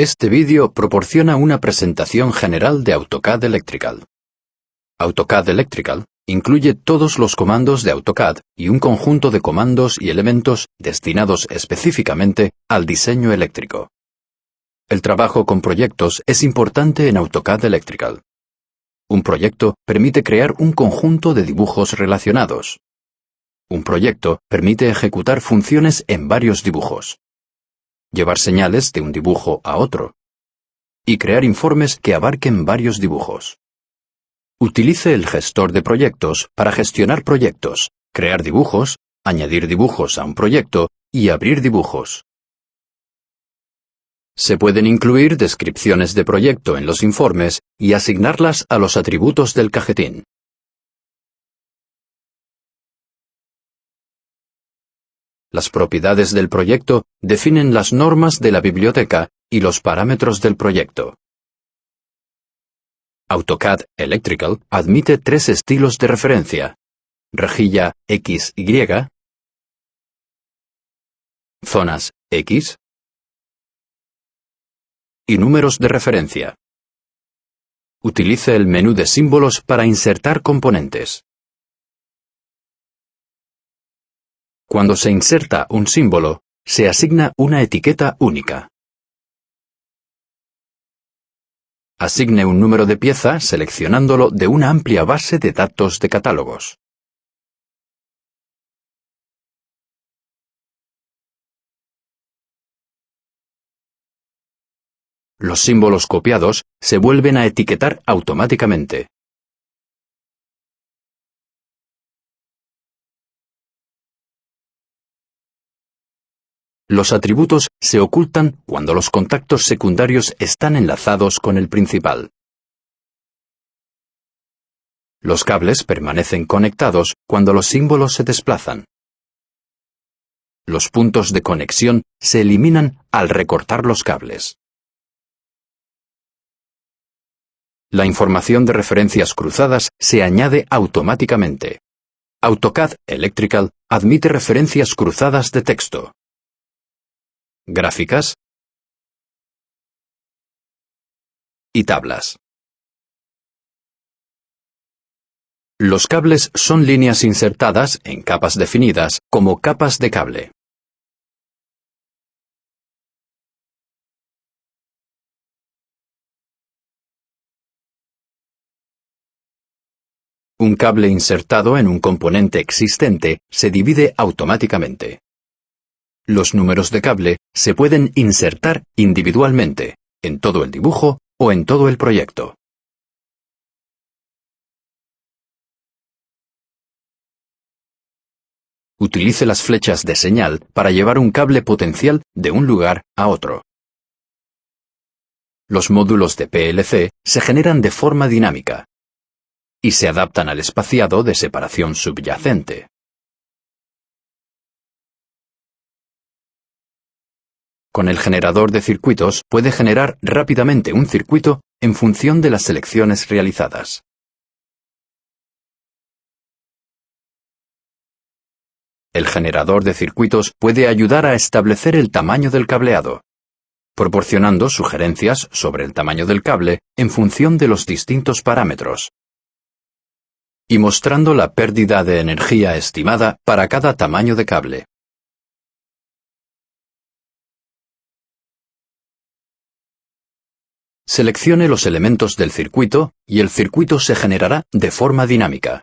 Este vídeo proporciona una presentación general de AutoCAD Electrical. AutoCAD Electrical incluye todos los comandos de AutoCAD y un conjunto de comandos y elementos destinados específicamente al diseño eléctrico. El trabajo con proyectos es importante en AutoCAD Electrical. Un proyecto permite crear un conjunto de dibujos relacionados. Un proyecto permite ejecutar funciones en varios dibujos, llevar señales de un dibujo a otro, y crear informes que abarquen varios dibujos. Utilice el gestor de proyectos para gestionar proyectos, crear dibujos, añadir dibujos a un proyecto y abrir dibujos. Se pueden incluir descripciones de proyecto en los informes y asignarlas a los atributos del cajetín. Las propiedades del proyecto definen las normas de la biblioteca y los parámetros del proyecto. AutoCAD Electrical admite 3 estilos de referencia: rejilla XY, zonas X y números de referencia. Utilice el menú de símbolos para insertar componentes. Cuando se inserta un símbolo, se asigna una etiqueta única. Asigne un número de pieza seleccionándolo de una amplia base de datos de catálogos. Los símbolos copiados se vuelven a etiquetar automáticamente. Los atributos se ocultan cuando los contactos secundarios están enlazados con el principal. Los cables permanecen conectados cuando los símbolos se desplazan. Los puntos de conexión se eliminan al recortar los cables. La información de referencias cruzadas se añade automáticamente. AutoCAD Electrical admite referencias cruzadas de texto, gráficas y tablas. Los cables son líneas insertadas en capas definidas como capas de cable. Un cable insertado en un componente existente se divide automáticamente. Los números de cable se pueden insertar individualmente, en todo el dibujo o en todo el proyecto. Utilice las flechas de señal para llevar un cable potencial de un lugar a otro. Los módulos de PLC se generan de forma dinámica y se adaptan al espaciado de separación subyacente. Con el generador de circuitos puede generar rápidamente un circuito en función de las selecciones realizadas. El generador de circuitos puede ayudar a establecer el tamaño del cableado, proporcionando sugerencias sobre el tamaño del cable en función de los distintos parámetros, y mostrando la pérdida de energía estimada para cada tamaño de cable. Seleccione los elementos del circuito y el circuito se generará de forma dinámica.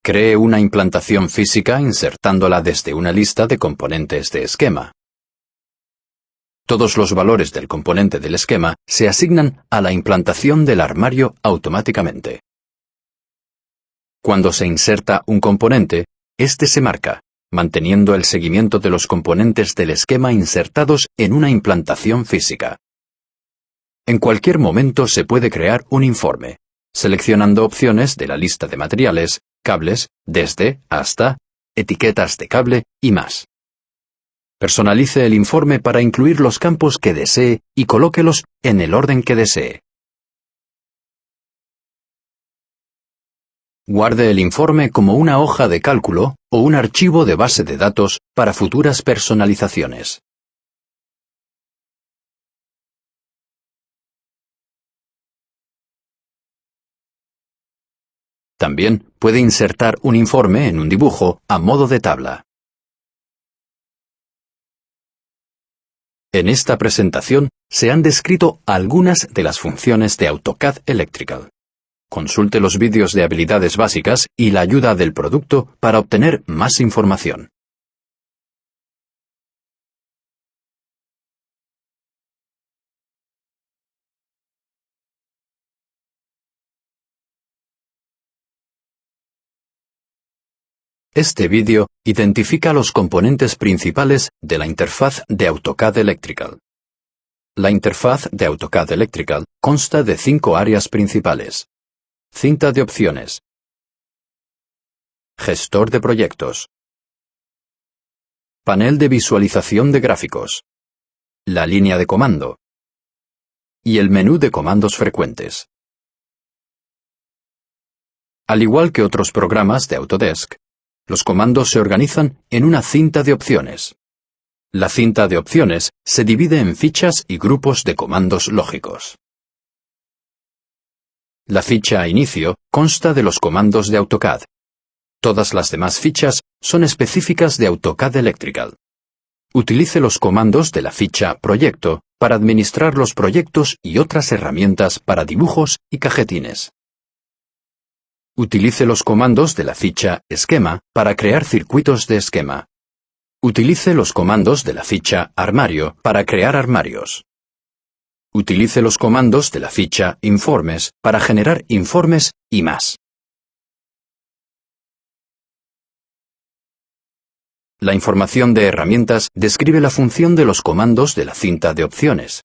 Cree una implantación física insertándola desde una lista de componentes de esquema. Todos los valores del componente del esquema se asignan a la implantación del armario automáticamente. Cuando se inserta un componente, este se marca, manteniendo el seguimiento de los componentes del esquema insertados en una implantación física. En cualquier momento se puede crear un informe, seleccionando opciones de la lista de materiales, cables, desde, hasta, etiquetas de cable y más. Personalice el informe para incluir los campos que desee y colóquelos en el orden que desee. Guarde el informe como una hoja de cálculo o un archivo de base de datos para futuras personalizaciones. También puede insertar un informe en un dibujo a modo de tabla. En esta presentación se han descrito algunas de las funciones de AutoCAD Electrical. Consulte los vídeos de habilidades básicas y la ayuda del producto para obtener más información. Este vídeo identifica los componentes principales de la interfaz de AutoCAD Electrical. La interfaz de AutoCAD Electrical consta de 5 áreas principales. Cinta de opciones. Gestor de proyectos. Panel de visualización de gráficos. La línea de comando. Y el menú de comandos frecuentes. Al igual que otros programas de Autodesk, los comandos se organizan en una cinta de opciones. La cinta de opciones se divide en fichas y grupos de comandos lógicos. La ficha Inicio consta de los comandos de AutoCAD. Todas las demás fichas son específicas de AutoCAD Electrical. Utilice los comandos de la ficha Proyecto para administrar los proyectos y otras herramientas para dibujos y cajetines. Utilice los comandos de la ficha Esquema para crear circuitos de esquema. Utilice los comandos de la ficha Armario para crear armarios. Utilice los comandos de la ficha Informes para generar informes y más. La información de herramientas describe la función de los comandos de la cinta de opciones.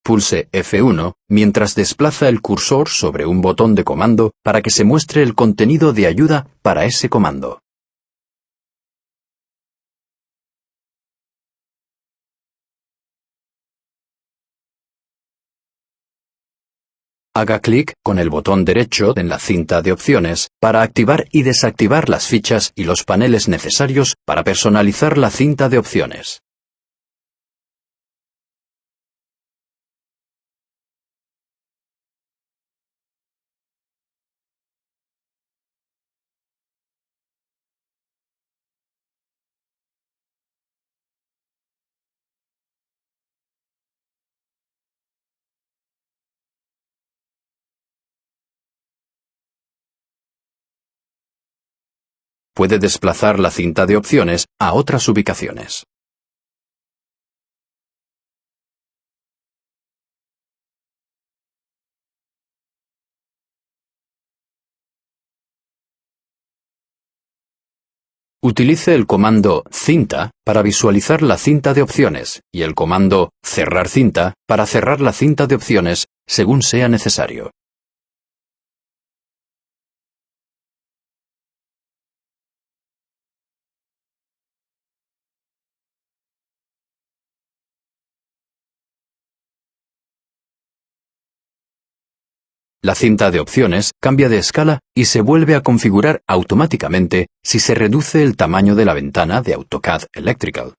Pulse F1 mientras desplaza el cursor sobre un botón de comando para que se muestre el contenido de ayuda para ese comando. Haga clic con el botón derecho en la cinta de opciones para activar y desactivar las fichas y los paneles necesarios para personalizar la cinta de opciones. Puede desplazar la cinta de opciones a otras ubicaciones. Utilice el comando Cinta para visualizar la cinta de opciones y el comando Cerrar cinta para cerrar la cinta de opciones según sea necesario. La cinta de opciones cambia de escala y se vuelve a configurar automáticamente si se reduce el tamaño de la ventana de AutoCAD Electrical.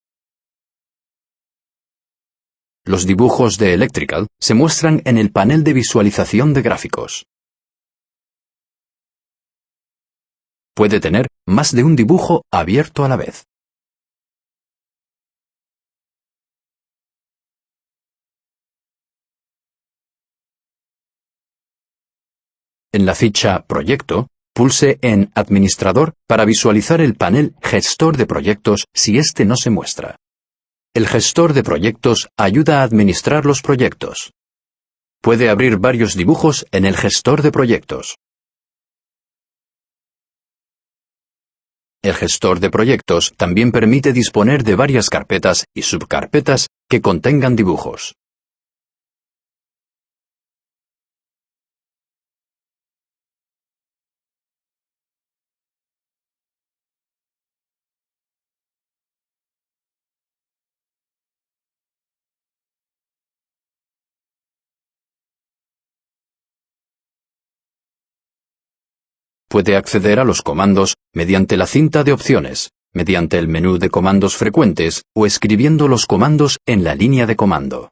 Los dibujos de Electrical se muestran en el panel de visualización de gráficos. Puede tener más de un dibujo abierto a la vez. En la ficha Proyecto, pulse en Administrador para visualizar el panel Gestor de proyectos si este no se muestra. El gestor de proyectos ayuda a administrar los proyectos. Puede abrir varios dibujos en el gestor de proyectos. El gestor de proyectos también permite disponer de varias carpetas y subcarpetas que contengan dibujos. puede acceder a los comandos mediante la cinta de opciones, mediante el menú de comandos frecuentes o escribiendo los comandos en la línea de comando.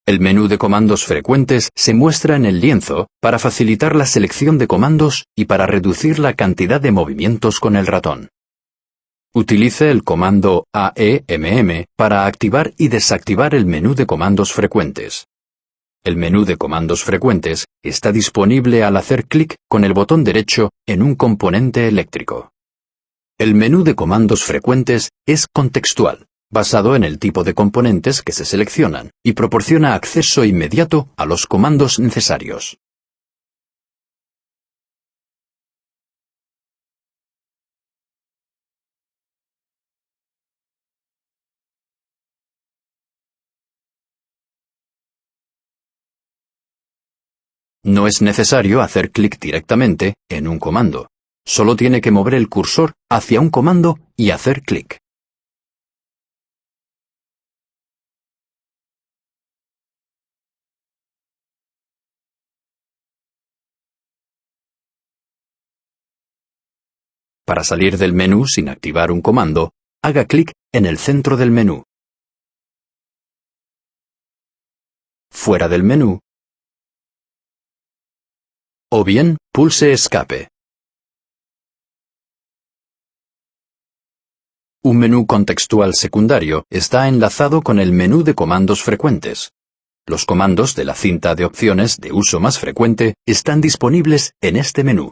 El menú de comandos frecuentes se muestra en el lienzo para facilitar la selección de comandos y para reducir la cantidad de movimientos con el ratón. Utilice el comando AEMM para activar y desactivar el menú de comandos frecuentes. El menú de comandos frecuentes está disponible al hacer clic con el botón derecho en un componente eléctrico. El menú de comandos frecuentes es contextual, basado en el tipo de componentes que se seleccionan, y proporciona acceso inmediato a los comandos necesarios. No es necesario hacer clic directamente en un comando. Solo tiene que mover el cursor hacia un comando y hacer clic. Para salir del menú sin activar un comando, haga clic en el centro del menú. Fuera del menú, o bien pulse Escape. Un menú contextual secundario está enlazado con el menú de comandos frecuentes. Los comandos de la cinta de opciones de uso más frecuente están disponibles en este menú.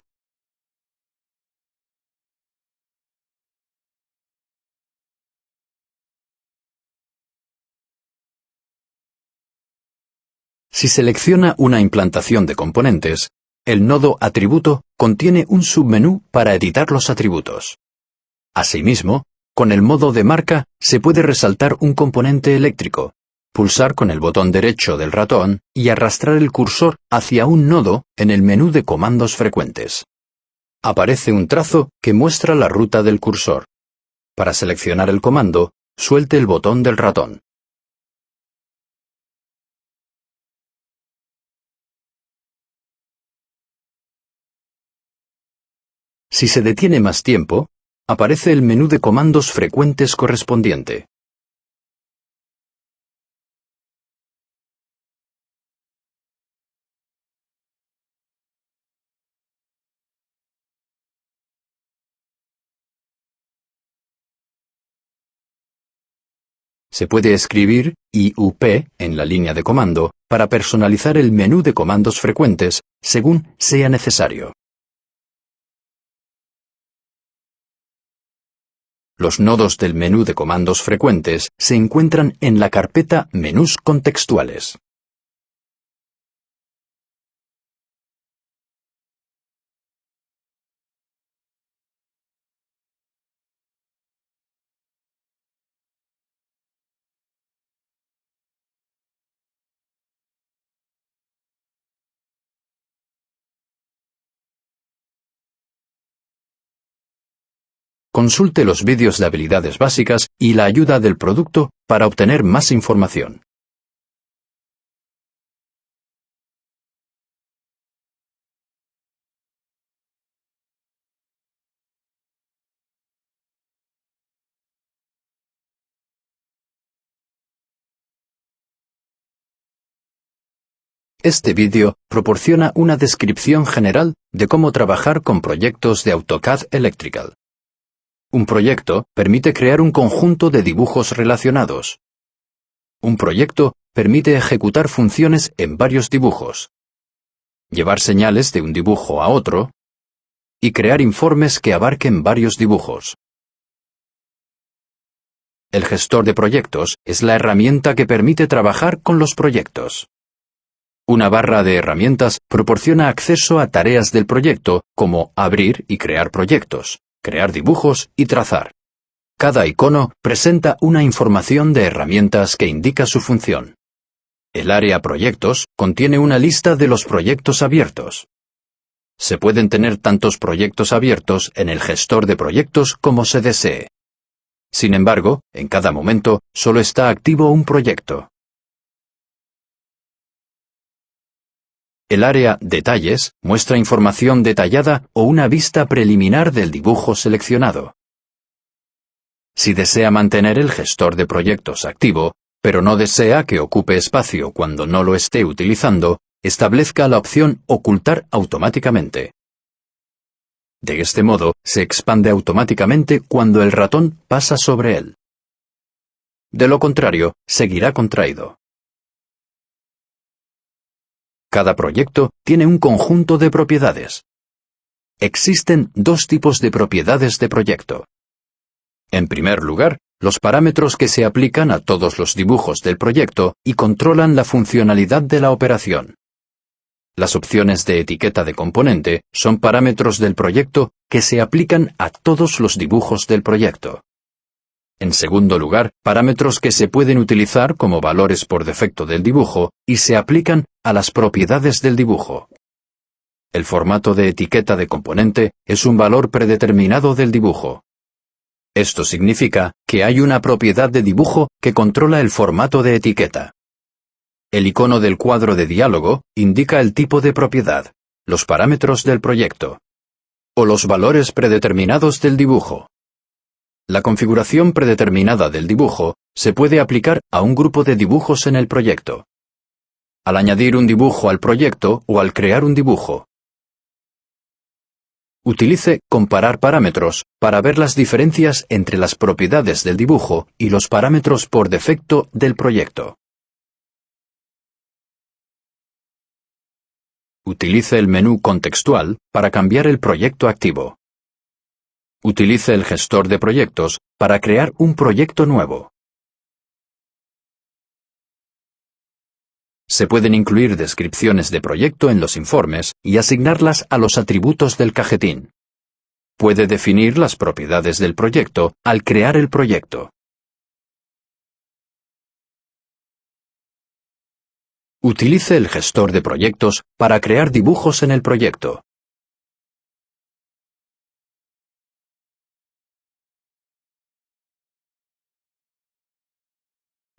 Si selecciona una implantación de componentes, el nodo Atributo contiene un submenú para editar los atributos. Asimismo, con el modo de marca se puede resaltar un componente eléctrico, pulsar con el botón derecho del ratón y arrastrar el cursor hacia un nodo en el menú de comandos frecuentes. Aparece un trazo que muestra la ruta del cursor. Para seleccionar el comando, suelte el botón del ratón. Si se detiene más tiempo, aparece el menú de comandos frecuentes correspondiente. Se puede escribir IUP en la línea de comando para personalizar el menú de comandos frecuentes según sea necesario. Los nodos del menú de comandos frecuentes se encuentran en la carpeta Menús contextuales. Consulte los vídeos de habilidades básicas y la ayuda del producto para obtener más información. Este vídeo proporciona una descripción general de cómo trabajar con proyectos de AutoCAD Electrical. Un proyecto permite crear un conjunto de dibujos relacionados. Un proyecto permite ejecutar funciones en varios dibujos, llevar señales de un dibujo a otro y crear informes que abarquen varios dibujos. El gestor de proyectos es la herramienta que permite trabajar con los proyectos. Una barra de herramientas proporciona acceso a tareas del proyecto como abrir y crear proyectos, crear dibujos y trazar. Cada icono presenta una información de herramientas que indica su función. El área Proyectos contiene una lista de los proyectos abiertos. Se pueden tener tantos proyectos abiertos en el gestor de proyectos como se desee. Sin embargo, en cada momento, solo está activo un proyecto. El área Detalles muestra información detallada o una vista preliminar del dibujo seleccionado. Si desea mantener el gestor de proyectos activo, pero no desea que ocupe espacio cuando no lo esté utilizando, establezca la opción Ocultar automáticamente. De este modo, se expande automáticamente cuando el ratón pasa sobre él. De lo contrario, seguirá contraído. Cada proyecto tiene un conjunto de propiedades. Existen dos tipos de propiedades de proyecto. En primer lugar, los parámetros que se aplican a todos los dibujos del proyecto y controlan la funcionalidad de la operación. Las opciones de etiqueta de componente son parámetros del proyecto que se aplican a todos los dibujos del proyecto. En segundo lugar, parámetros que se pueden utilizar como valores por defecto del dibujo y se aplican a las propiedades del dibujo. El formato de etiqueta de componente es un valor predeterminado del dibujo. Esto significa que hay una propiedad de dibujo que controla el formato de etiqueta. El icono del cuadro de diálogo indica el tipo de propiedad, los parámetros del proyecto, o los valores predeterminados del dibujo. La configuración predeterminada del dibujo se puede aplicar a un grupo de dibujos en el proyecto. Al añadir un dibujo al proyecto o al crear un dibujo. Utilice Comparar parámetros para ver las diferencias entre las propiedades del dibujo y los parámetros por defecto del proyecto. Utilice el menú contextual para cambiar el proyecto activo. Utilice el gestor de proyectos para crear un proyecto nuevo. Se pueden incluir descripciones de proyecto en los informes y asignarlas a los atributos del cajetín. Puede definir las propiedades del proyecto al crear el proyecto. Utilice el gestor de proyectos para crear dibujos en el proyecto.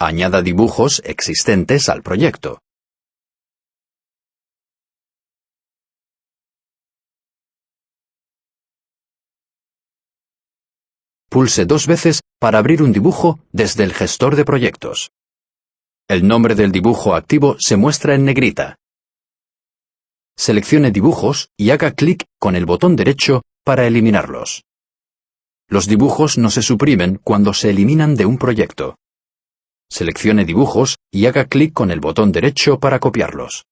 Añada dibujos existentes al proyecto. Pulse dos veces para abrir un dibujo desde el gestor de proyectos. El nombre del dibujo activo se muestra en negrita. Seleccione dibujos y haga clic con el botón derecho para eliminarlos. Los dibujos no se suprimen cuando se eliminan de un proyecto. Seleccione dibujos y haga clic con el botón derecho para copiarlos.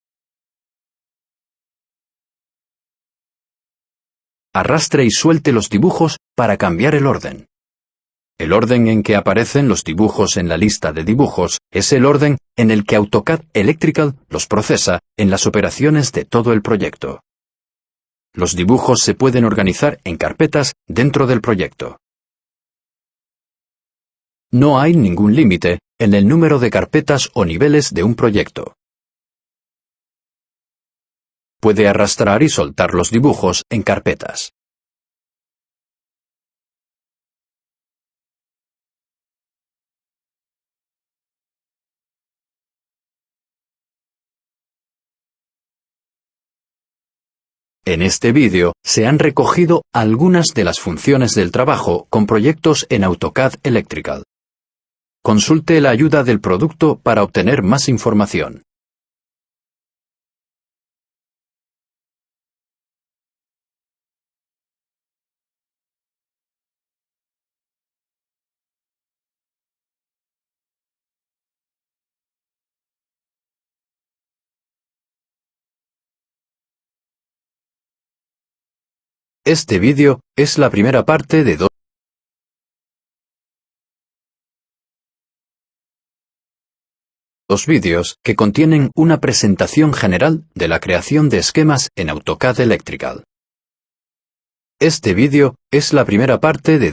Arrastre y suelte los dibujos para cambiar el orden. El orden en que aparecen los dibujos en la lista de dibujos es el orden en el que AutoCAD Electrical los procesa en las operaciones de todo el proyecto. Los dibujos se pueden organizar en carpetas dentro del proyecto. No hay ningún límite en el número de carpetas o niveles de un proyecto. Puede arrastrar y soltar los dibujos en carpetas. En este vídeo se han recogido algunas de las funciones del trabajo con proyectos en AutoCAD Electrical. Consulte la ayuda del producto para obtener más información. Este vídeo es la primera parte de dos vídeos que contienen una presentación general de la creación de esquemas en AutoCAD Electrical. Este vídeo es la primera parte de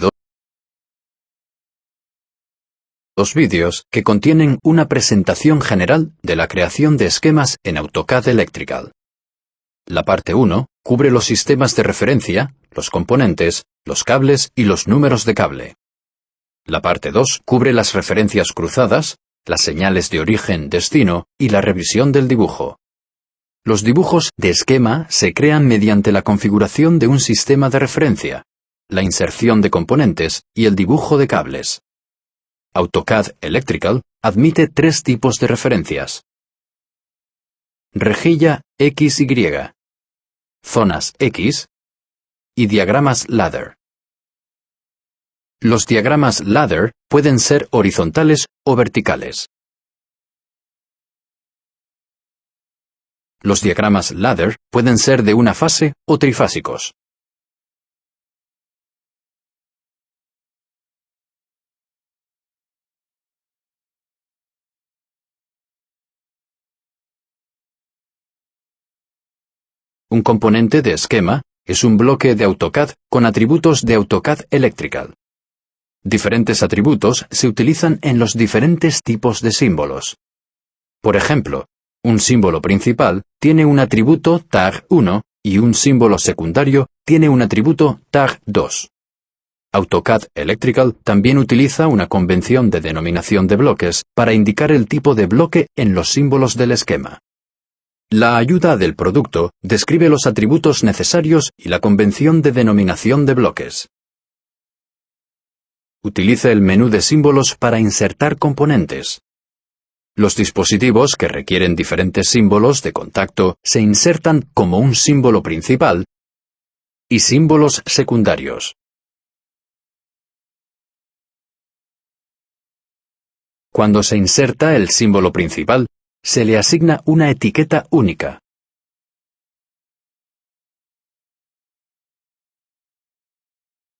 dos vídeos que contienen una presentación general de la creación de esquemas en AutoCAD Electrical. La parte 1 cubre los sistemas de referencia, los componentes, los cables y los números de cable. La parte 2 cubre las referencias cruzadas, las señales de origen-destino y la revisión del dibujo. Los dibujos de esquema se crean mediante la configuración de un sistema de referencia, la inserción de componentes y el dibujo de cables. AutoCAD Electrical admite 3 tipos de referencias: rejilla XY, zonas X y diagramas ladder. Los diagramas ladder pueden ser horizontales o verticales. Los diagramas ladder pueden ser de una fase o trifásicos. Un componente de esquema es un bloque de AutoCAD con atributos de AutoCAD Electrical. Diferentes atributos se utilizan en los diferentes tipos de símbolos. Por ejemplo, un símbolo principal tiene un atributo tag 1 y un símbolo secundario tiene un atributo tag 2. AutoCAD Electrical también utiliza una convención de denominación de bloques para indicar el tipo de bloque en los símbolos del esquema. La ayuda del producto describe los atributos necesarios y la convención de denominación de bloques. Utilice el menú de símbolos para insertar componentes. Los dispositivos que requieren diferentes símbolos de contacto se insertan como un símbolo principal y símbolos secundarios. Cuando se inserta el símbolo principal, se le asigna una etiqueta única.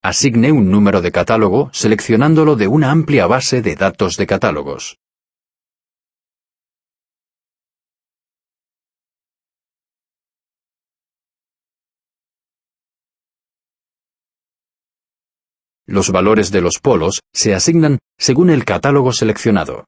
Asigne un número de catálogo seleccionándolo de una amplia base de datos de catálogos. Los valores de los polos se asignan según el catálogo seleccionado.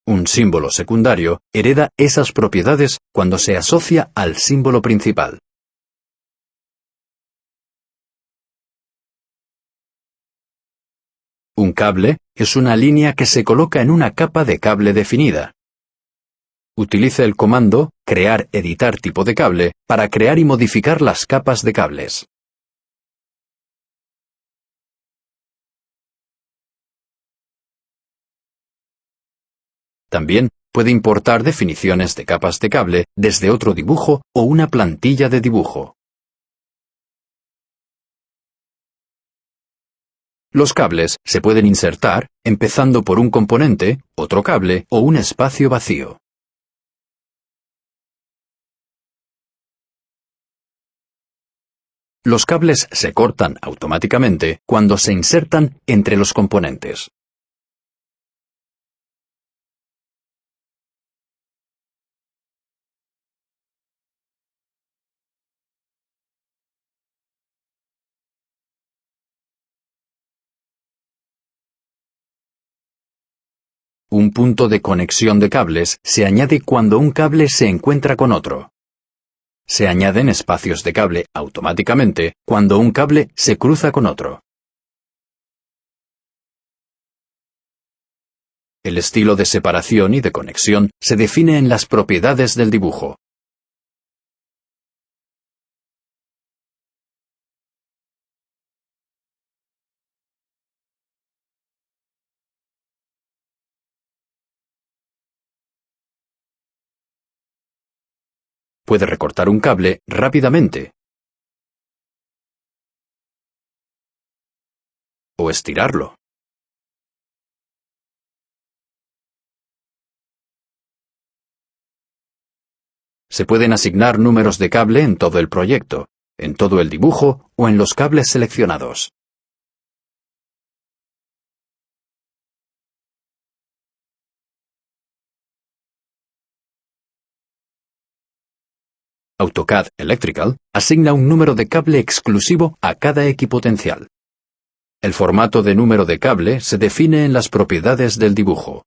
Un símbolo secundario hereda esas propiedades cuando se asocia al símbolo principal. Un cable es una línea que se coloca en una capa de cable definida. Utilice el comando crear-editar tipo de cable para crear y modificar las capas de cables. También puede importar definiciones de capas de cable desde otro dibujo o una plantilla de dibujo. Los cables se pueden insertar empezando por un componente, otro cable o un espacio vacío. Los cables se cortan automáticamente cuando se insertan entre los componentes. Un punto de conexión de cables se añade cuando un cable se encuentra con otro. Se añaden espacios de cable automáticamente cuando un cable se cruza con otro. El estilo de separación y de conexión se define en las propiedades del dibujo. Puede recortar un cable rápidamente o estirarlo. Se pueden asignar números de cable en todo el proyecto, en todo el dibujo o en los cables seleccionados. AutoCAD Electrical asigna un número de cable exclusivo a cada equipotencial. El formato de número de cable se define en las propiedades del dibujo.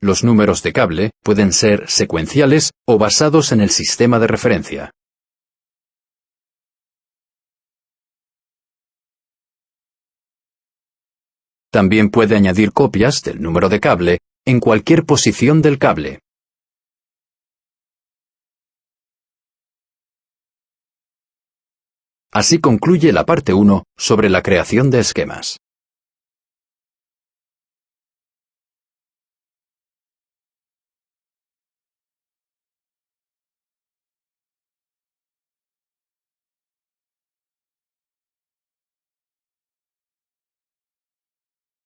Los números de cable pueden ser secuenciales o basados en el sistema de referencia. También puede añadir copias del número de cable en cualquier posición del cable. Así concluye la parte 1 sobre la creación de esquemas.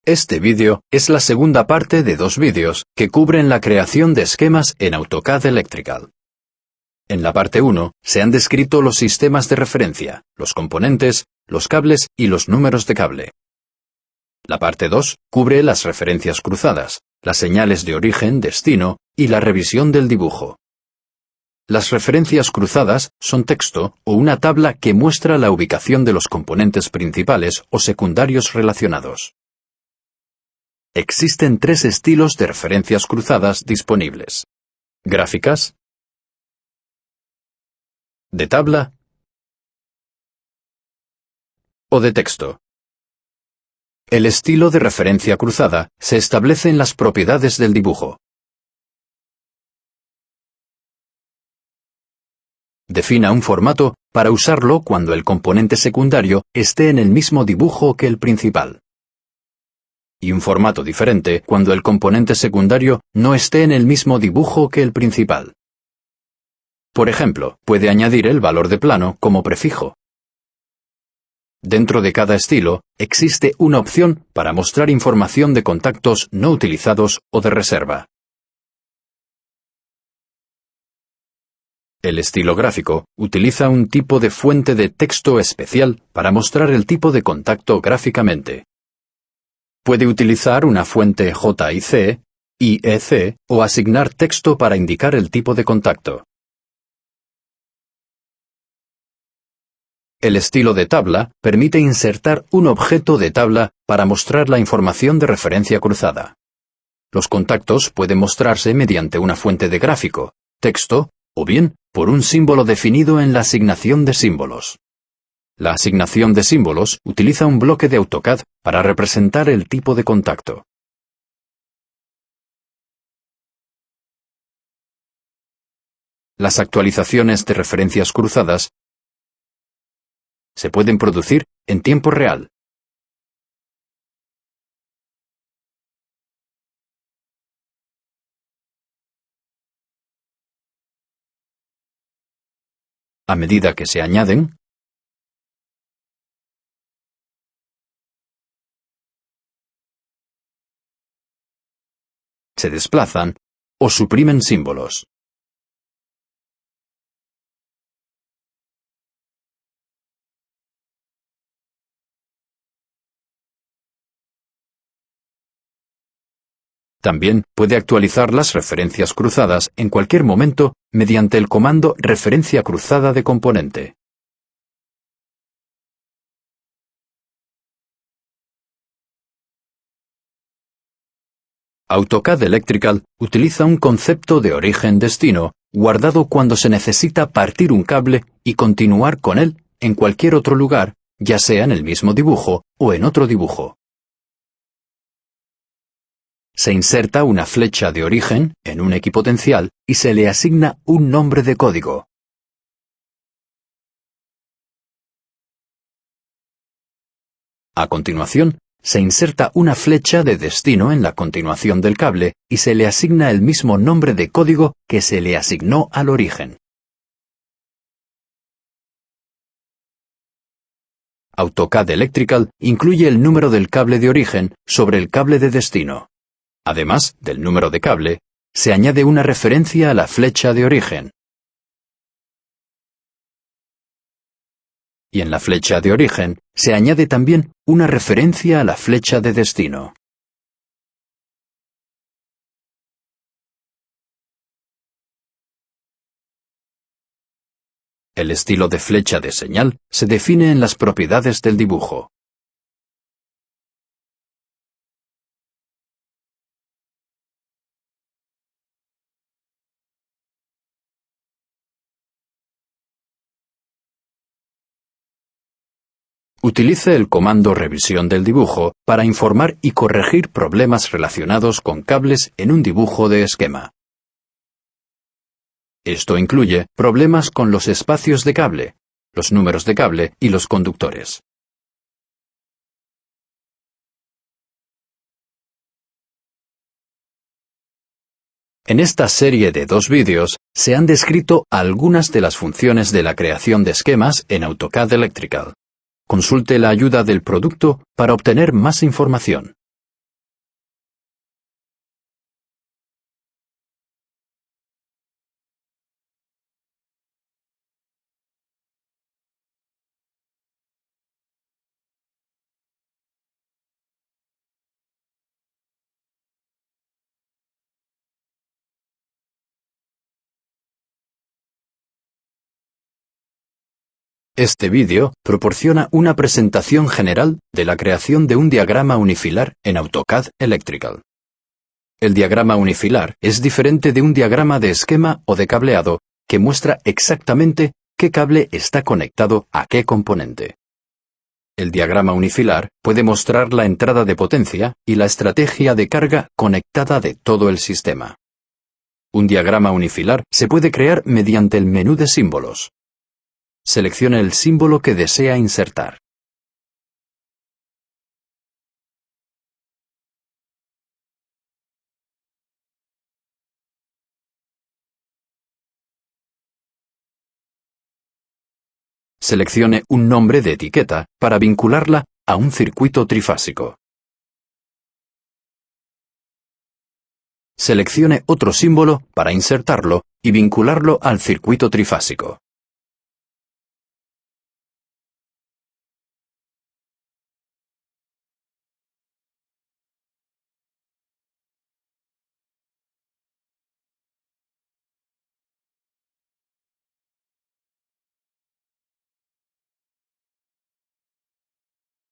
Este vídeo es la segunda parte de 2 vídeos que cubren la creación de esquemas en AutoCAD Electrical. En la parte 1 se han descrito los sistemas de referencia, los componentes, los cables y los números de cable. La parte 2 cubre las referencias cruzadas, las señales de origen, destino y la revisión del dibujo. Las referencias cruzadas son texto o una tabla que muestra la ubicación de los componentes principales o secundarios relacionados. Existen 3 estilos de referencias cruzadas disponibles: gráficas, de tabla o de texto. El estilo de referencia cruzada se establece en las propiedades del dibujo. Defina un formato para usarlo cuando el componente secundario esté en el mismo dibujo que el principal. Y un formato diferente cuando el componente secundario no esté en el mismo dibujo que el principal. Por ejemplo, puede añadir el valor de plano como prefijo. Dentro de cada estilo, existe una opción para mostrar información de contactos no utilizados o de reserva. El estilo gráfico utiliza un tipo de fuente de texto especial para mostrar el tipo de contacto gráficamente. Puede utilizar una fuente JIC, IEC o asignar texto para indicar el tipo de contacto. El estilo de tabla permite insertar un objeto de tabla para mostrar la información de referencia cruzada. Los contactos pueden mostrarse mediante una fuente de gráfico, texto, o bien por un símbolo definido en la asignación de símbolos. La asignación de símbolos utiliza un bloque de AutoCAD para representar el tipo de contacto. Las actualizaciones de referencias cruzadas se pueden producir en tiempo real. A medida que se añaden, se desplazan o suprimen símbolos. También puede actualizar las referencias cruzadas en cualquier momento mediante el comando referencia cruzada de componente. AutoCAD Electrical utiliza un concepto de origen-destino guardado cuando se necesita partir un cable y continuar con él en cualquier otro lugar, ya sea en el mismo dibujo o en otro dibujo. Se inserta una flecha de origen en un equipotencial y se le asigna un nombre de código. A continuación, se inserta una flecha de destino en la continuación del cable y se le asigna el mismo nombre de código que se le asignó al origen. AutoCAD Electrical incluye el número del cable de origen sobre el cable de destino. Además del número de cable, se añade una referencia a la flecha de origen. Y en la flecha de origen se añade también una referencia a la flecha de destino. El estilo de flecha de señal se define en las propiedades del dibujo. Utilice el comando revisión del dibujo para informar y corregir problemas relacionados con cables en un dibujo de esquema. Esto incluye problemas con los espacios de cable, los números de cable y los conductores. En esta serie de 2 vídeos se han descrito algunas de las funciones de la creación de esquemas en AutoCAD Electrical. Consulte la ayuda del producto para obtener más información. Este vídeo proporciona una presentación general de la creación de un diagrama unifilar en AutoCAD Electrical. El diagrama unifilar es diferente de un diagrama de esquema o de cableado que muestra exactamente qué cable está conectado a qué componente. El diagrama unifilar puede mostrar la entrada de potencia y la estrategia de carga conectada de todo el sistema. Un diagrama unifilar se puede crear mediante el menú de símbolos. Seleccione el símbolo que desea insertar. Seleccione un nombre de etiqueta para vincularla a un circuito trifásico. Seleccione otro símbolo para insertarlo y vincularlo al circuito trifásico.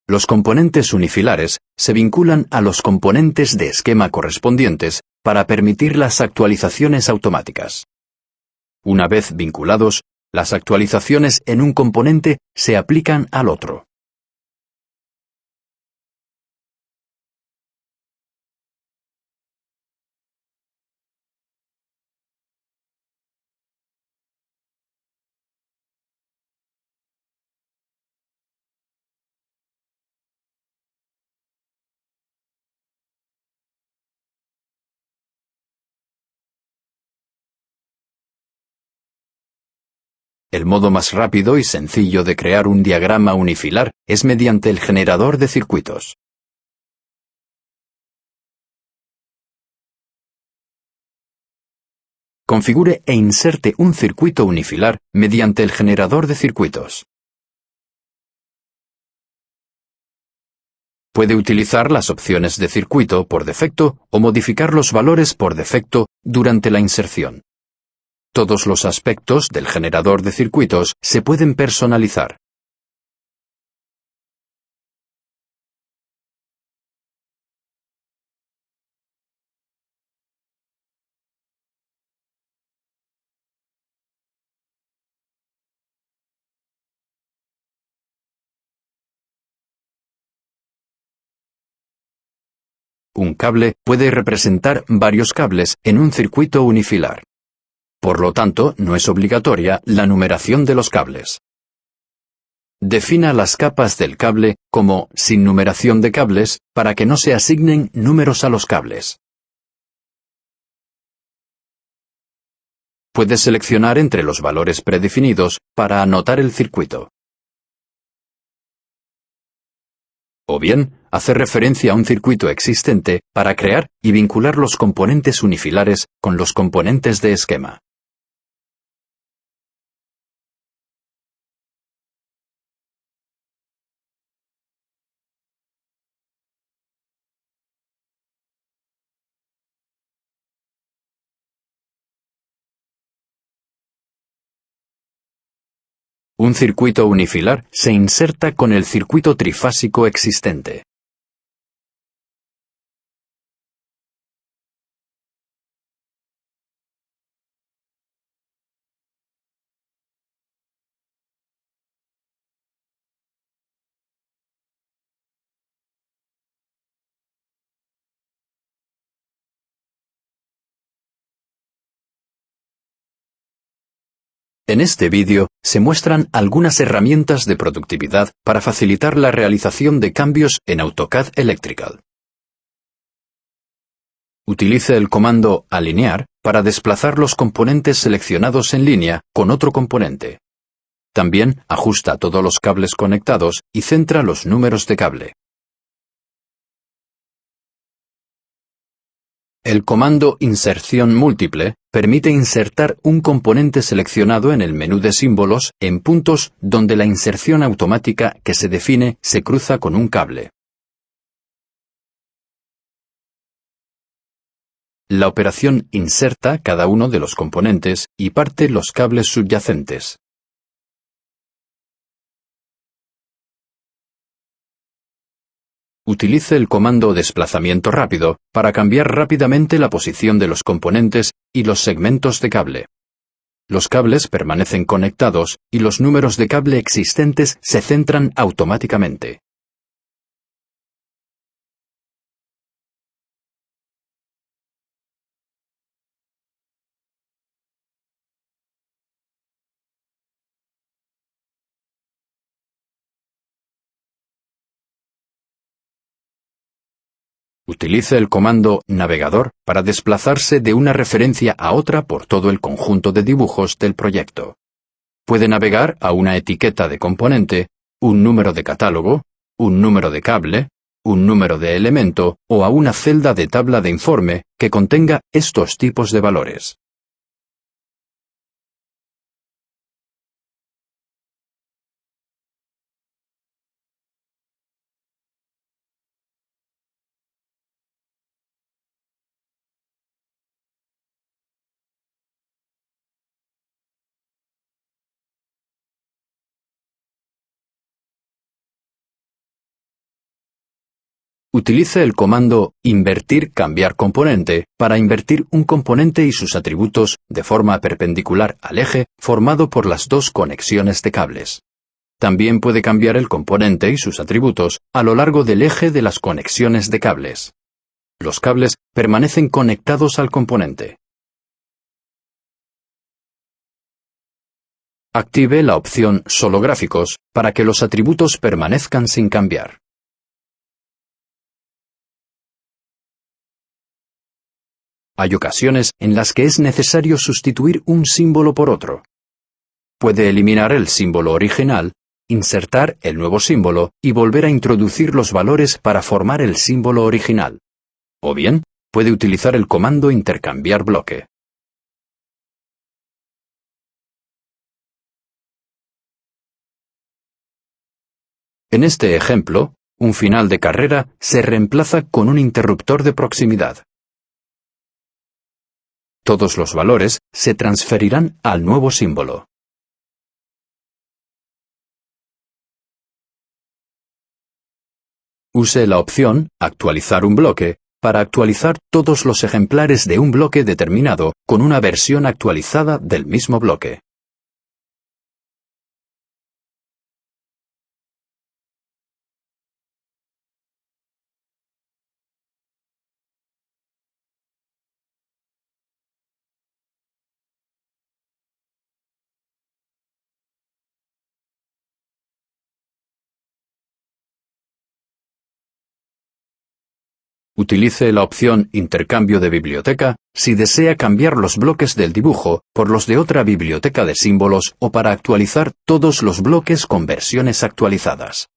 Los componentes unifilares se vinculan a los componentes de esquema correspondientes para permitir las actualizaciones automáticas. Una vez vinculados, las actualizaciones en un componente se aplican al otro. El modo más rápido y sencillo de crear un diagrama unifilar es mediante el generador de circuitos. Configure e inserte un circuito unifilar mediante el generador de circuitos. Puede utilizar las opciones de circuito por defecto o modificar los valores por defecto durante la inserción. Todos los aspectos del generador de circuitos se pueden personalizar. Un cable puede representar varios cables en un circuito unifilar. Por lo tanto, no es obligatoria la numeración de los cables. Defina las capas del cable como sin numeración de cables para que no se asignen números a los cables. Puede seleccionar entre los valores predefinidos para anotar el circuito. O bien, hacer referencia a un circuito existente para crear y vincular los componentes unifilares con los componentes de esquema. Un circuito unifilar se inserta con el circuito trifásico existente. En este vídeo se muestran algunas herramientas de productividad para facilitar la realización de cambios en AutoCAD Electrical. Utilice el comando alinear para desplazar los componentes seleccionados en línea con otro componente. También ajusta todos los cables conectados y centra los números de cable. El comando inserción múltiple permite insertar un componente seleccionado en el menú de símbolos en puntos donde la inserción automática que se define se cruza con un cable. La operación inserta cada uno de los componentes y parte los cables subyacentes. Utilice el comando desplazamiento rápido para cambiar rápidamente la posición de los componentes y los segmentos de cable. Los cables permanecen conectados y los números de cable existentes se centran automáticamente. Utilice el comando navegador para desplazarse de una referencia a otra por todo el conjunto de dibujos del proyecto. Puede navegar a una etiqueta de componente, un número de catálogo, un número de cable, un número de elemento o a una celda de tabla de informe que contenga estos tipos de valores. Utilice el comando invertir cambiar componente para invertir un componente y sus atributos de forma perpendicular al eje formado por las dos conexiones de cables. También puede cambiar el componente y sus atributos a lo largo del eje de las conexiones de cables. Los cables permanecen conectados al componente. Active la opción Solo gráficos para que los atributos permanezcan sin cambiar. Hay ocasiones en las que es necesario sustituir un símbolo por otro. Puede eliminar el símbolo original, insertar el nuevo símbolo y volver a introducir los valores para formar el símbolo original. O bien, puede utilizar el comando intercambiar bloque. En este ejemplo, un final de carrera se reemplaza con un interruptor de proximidad. Todos los valores se transferirán al nuevo símbolo. Use la opción Actualizar un bloque para actualizar todos los ejemplares de un bloque determinado con una versión actualizada del mismo bloque. Utilice la opción Intercambio de biblioteca si desea cambiar los bloques del dibujo por los de otra biblioteca de símbolos o para actualizar todos los bloques con versiones actualizadas.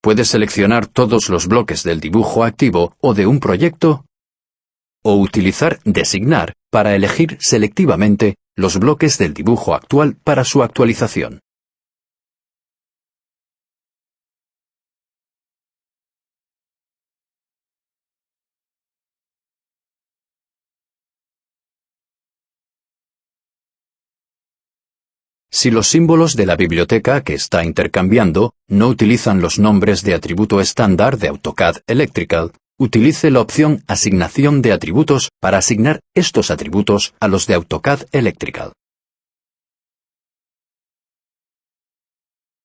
Puede seleccionar todos los bloques del dibujo activo o de un proyecto, o utilizar Designar para elegir selectivamente los bloques del dibujo actual para su actualización. Si los símbolos de la biblioteca que está intercambiando no utilizan los nombres de atributo estándar de AutoCAD Electrical, utilice la opción Asignación de atributos para asignar estos atributos a los de AutoCAD Electrical.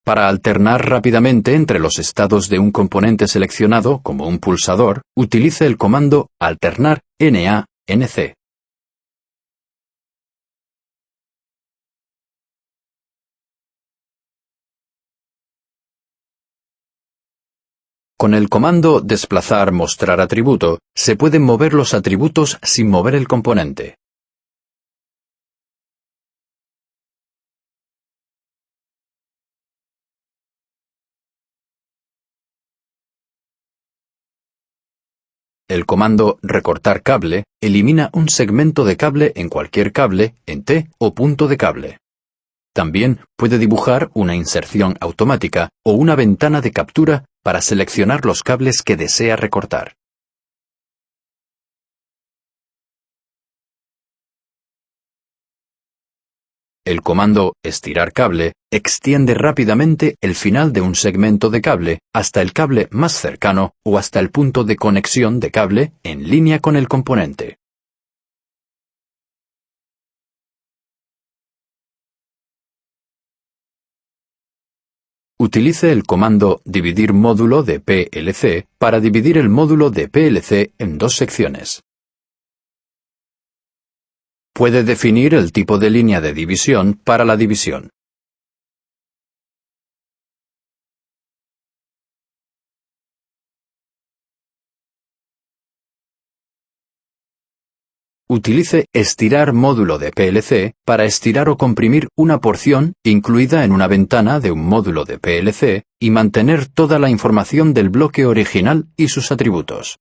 Para alternar rápidamente entre los estados de un componente seleccionado como un pulsador, utilice el comando Alternar NA-NC. Con el comando desplazar mostrar atributo, se pueden mover los atributos sin mover el componente. El comando recortar cable elimina un segmento de cable en cualquier cable, en T o punto de cable. También puede dibujar una inserción automática o una ventana de captura para seleccionar los cables que desea recortar. El comando estirar cable extiende rápidamente el final de un segmento de cable hasta el cable más cercano o hasta el punto de conexión de cable en línea con el componente. Utilice el comando dividir módulo de PLC para dividir el módulo de PLC en dos secciones. Puede definir el tipo de línea de división para la división. Utilice estirar módulo de PLC para estirar o comprimir una porción incluida en una ventana de un módulo de PLC y mantener toda la información del bloque original y sus atributos.